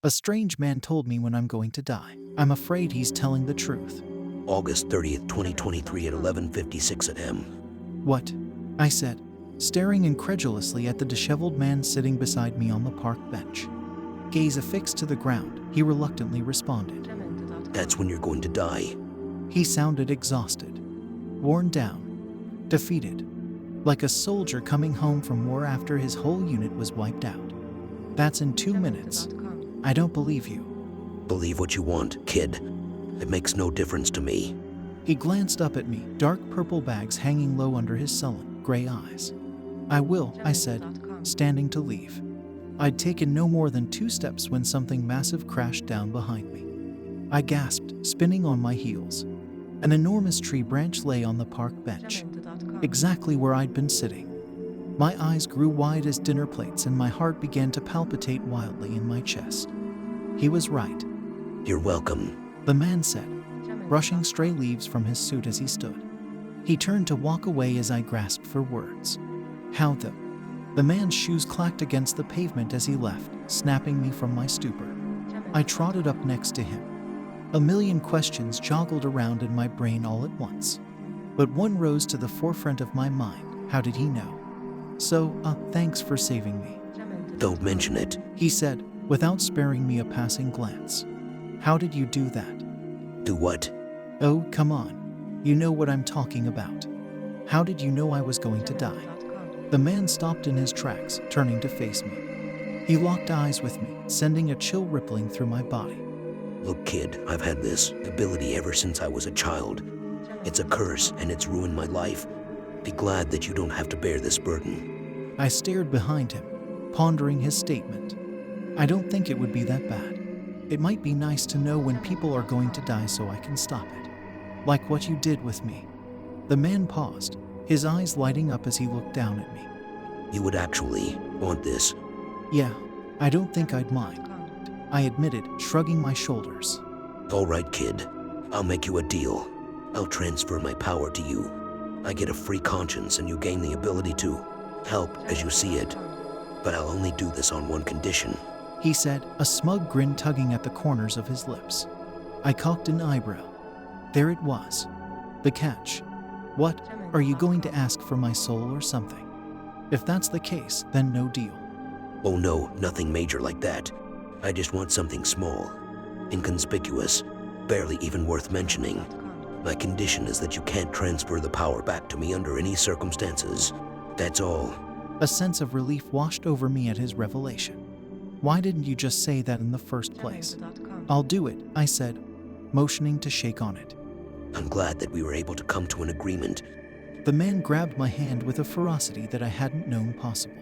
A strange man told me when I'm going to die. I'm afraid he's telling the truth. August 30th, 2023 at 11:56 a.m. What? I said, staring incredulously at the disheveled man sitting beside me on the park bench. Gaze affixed to the ground, he reluctantly responded. That's when you're going to die. He sounded exhausted, worn down, defeated, like a soldier coming home from war after his whole unit was wiped out. That's in 2 minutes. I don't believe you. Believe what you want, kid. It makes no difference to me. He glanced up at me, dark purple bags hanging low under his sullen, gray eyes. I will, I said, standing to leave. I'd taken no more than 2 steps when something massive crashed down behind me. I gasped, spinning on my heels. An enormous tree branch lay on the park bench, exactly where I'd been sitting. My eyes grew wide as dinner plates and my heart began to palpitate wildly in my chest. He was right. You're welcome, The man said, brushing stray leaves from his suit as he stood. He turned to walk away as I grasped for words. How the man's shoes clacked against the pavement as he left, snapping me from my stupor. I trotted up next to him. A million questions joggled around in my brain all at once. But one rose to the forefront of my mind. How did he know? So, thanks for saving me, Don't mention it. he said, without sparing me a passing glance. How did you do that? Do what? Oh, come on. You know what I'm talking about. How did you know I was going to die? The man stopped in his tracks, turning to face me. He locked eyes with me, sending a chill rippling through my body. Look, kid, I've had this ability ever since I was a child. It's a curse and it's ruined my life. Be glad that you don't have to bear this burden. I stared behind him, pondering his statement. I don't think it would be that bad. It might be nice to know when people are going to die so I can stop it. Like what you did with me. The man paused, his eyes lighting up as he looked down at me. You would actually want this. Yeah, I don't think I'd mind, I admitted, shrugging my shoulders. All right, kid. I'll make you a deal. I'll transfer my power to you. I get a free conscience and you gain the ability to help as you see it. But I'll only do this on one condition. He said, a smug grin tugging at the corners of his lips. I cocked an eyebrow. There it was. The catch. What? Are you going to ask for my soul or something? If that's the case, then no deal. Oh no, nothing major like that. I just want something small, inconspicuous, barely even worth mentioning. My condition is that you can't transfer the power back to me under any circumstances. That's all. A sense of relief washed over me at his revelation. Why didn't you just say that in the first place? I'll do it, I said, motioning to shake on it. I'm glad that we were able to come to an agreement. The man grabbed my hand with a ferocity that I hadn't known possible.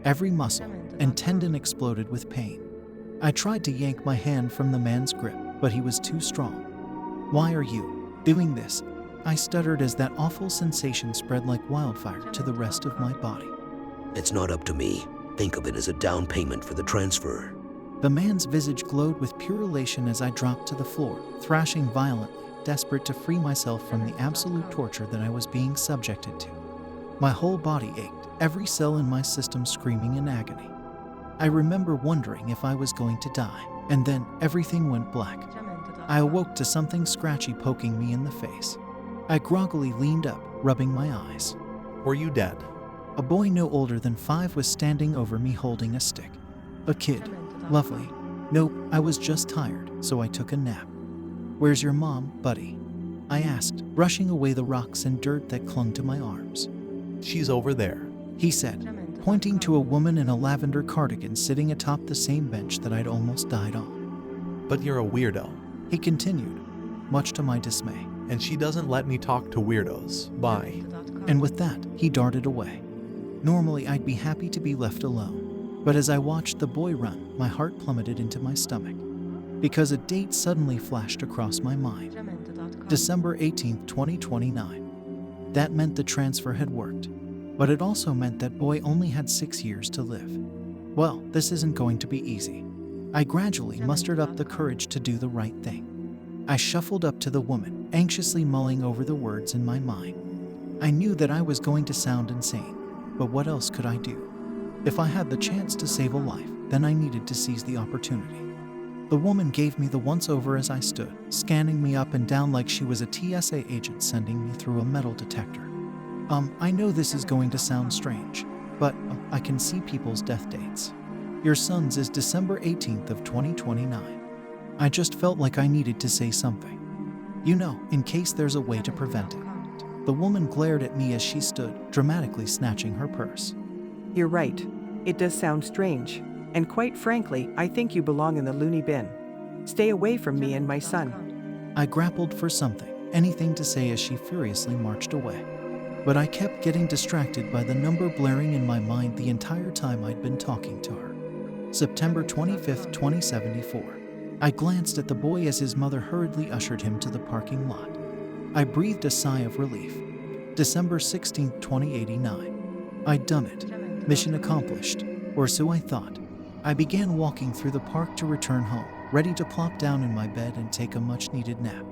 Every muscle and tendon exploded with pain. I tried to yank my hand from the man's grip, but he was too strong. Why are you doing this? I stuttered as that awful sensation spread like wildfire to the rest of my body. It's not up to me. Think of it as a down payment for the transfer. The man's visage glowed with pure elation as I dropped to the floor, thrashing violently, desperate to free myself from the absolute torture that I was being subjected to. My whole body ached, every cell in my system screaming in agony. I remember wondering if I was going to die, and then everything went black. I awoke to something scratchy poking me in the face. I groggily leaned up, rubbing my eyes. Were you dead? A boy no older than 5 was standing over me holding a stick. A kid. Lovely. Nope, I was just tired, so I took a nap. Where's your mom, buddy? I asked, brushing away the rocks and dirt that clung to my arms. She's over there. He said, pointing to a woman in a lavender cardigan sitting atop the same bench that I'd almost died on. But you're a weirdo. He continued, much to my dismay. And she doesn't let me talk to weirdos. Bye. And with that, he darted away. Normally, I'd be happy to be left alone. But as I watched the boy run, my heart plummeted into my stomach. Because a date suddenly flashed across my mind. December 18th, 2029. That meant the transfer had worked. But it also meant that boy only had 6 years to live. Well, this isn't going to be easy. I gradually mustered up the courage to do the right thing. I shuffled up to the woman, anxiously mulling over the words in my mind. I knew that I was going to sound insane, but what else could I do? If I had the chance to save a life, then I needed to seize the opportunity. The woman gave me the once-over as I stood, scanning me up and down like she was a TSA agent sending me through a metal detector. I know this is going to sound strange, but I can see people's death dates. Your son's is December 18th of 2029. I just felt like I needed to say something. You know, in case there's a way to prevent it. The woman glared at me as she stood, dramatically snatching her purse. You're right. It does sound strange. And quite frankly, I think you belong in the loony bin. Stay away from me and my son. I grappled for something, anything to say as she furiously marched away. But I kept getting distracted by the number blaring in my mind the entire time I'd been talking to her. September 25th, 2074. I glanced at the boy as his mother hurriedly ushered him to the parking lot. I breathed a sigh of relief. December 16th, 2089. I'd done it. Mission accomplished. Or so I thought. I began walking through the park to return home, ready to plop down in my bed and take a much-needed nap.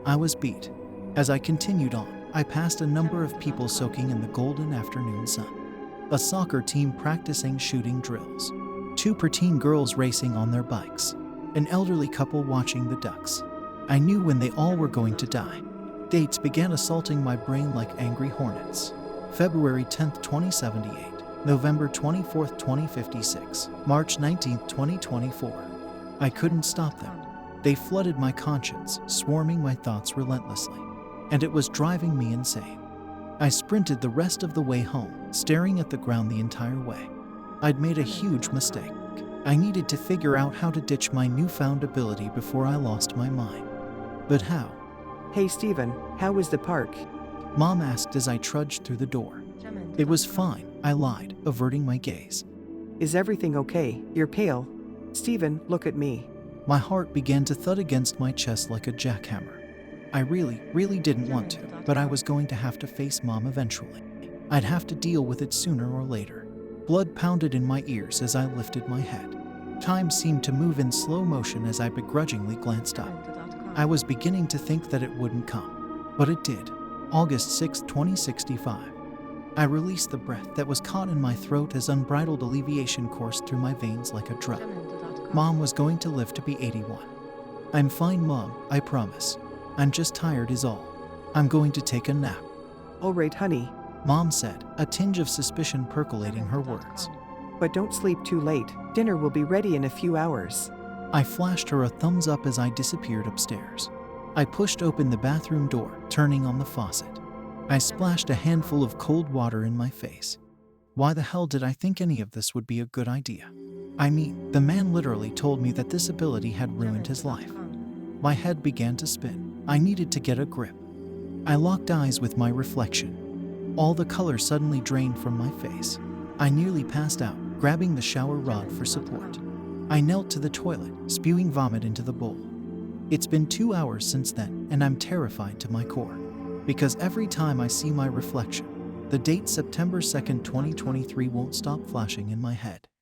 I was beat. As I continued on, I passed a number of people soaking in the golden afternoon sun. A soccer team practicing shooting drills. 2 preteen girls racing on their bikes. An elderly couple watching the ducks. I knew when they all were going to die. Dates began assaulting my brain like angry hornets. February 10th, 2078. November 24th, 2056. March 19th, 2024. I couldn't stop them. They flooded my conscience, swarming my thoughts relentlessly. And it was driving me insane. I sprinted the rest of the way home, staring at the ground the entire way. I'd made a huge mistake. I needed to figure out how to ditch my newfound ability before I lost my mind. But how? Hey Steven, how was the park? Mom asked as I trudged through the door. It was fine, I lied, averting my gaze. Is everything okay? You're pale. Steven, look at me. My heart began to thud against my chest like a jackhammer. I really didn't want to, but I was going to have to face Mom eventually. I'd have to deal with it sooner or later. Blood pounded in my ears as I lifted my head. Time seemed to move in slow motion as I begrudgingly glanced up. I was beginning to think that it wouldn't come, but it did. August 6, 2065. I released the breath that was caught in my throat as unbridled alleviation coursed through my veins like a drug. Mom was going to live to be 81. I'm fine, Mom, I promise. I'm just tired is all. I'm going to take a nap. All right, honey. Mom said, a tinge of suspicion percolating her words. But don't sleep too late. Dinner will be ready in a few hours. I flashed her a thumbs up as I disappeared upstairs. I pushed open the bathroom door, turning on the faucet. I splashed a handful of cold water in my face. Why the hell did I think any of this would be a good idea? I mean, the man literally told me that this ability had ruined his life. My head began to spin. I needed to get a grip. I locked eyes with my reflection. All the color suddenly drained from my face. I nearly passed out, grabbing the shower rod for support. I knelt to the toilet, spewing vomit into the bowl. It's been 2 hours since then, and I'm terrified to my core. Because every time I see my reflection, the date September 2nd, 2023 won't stop flashing in my head.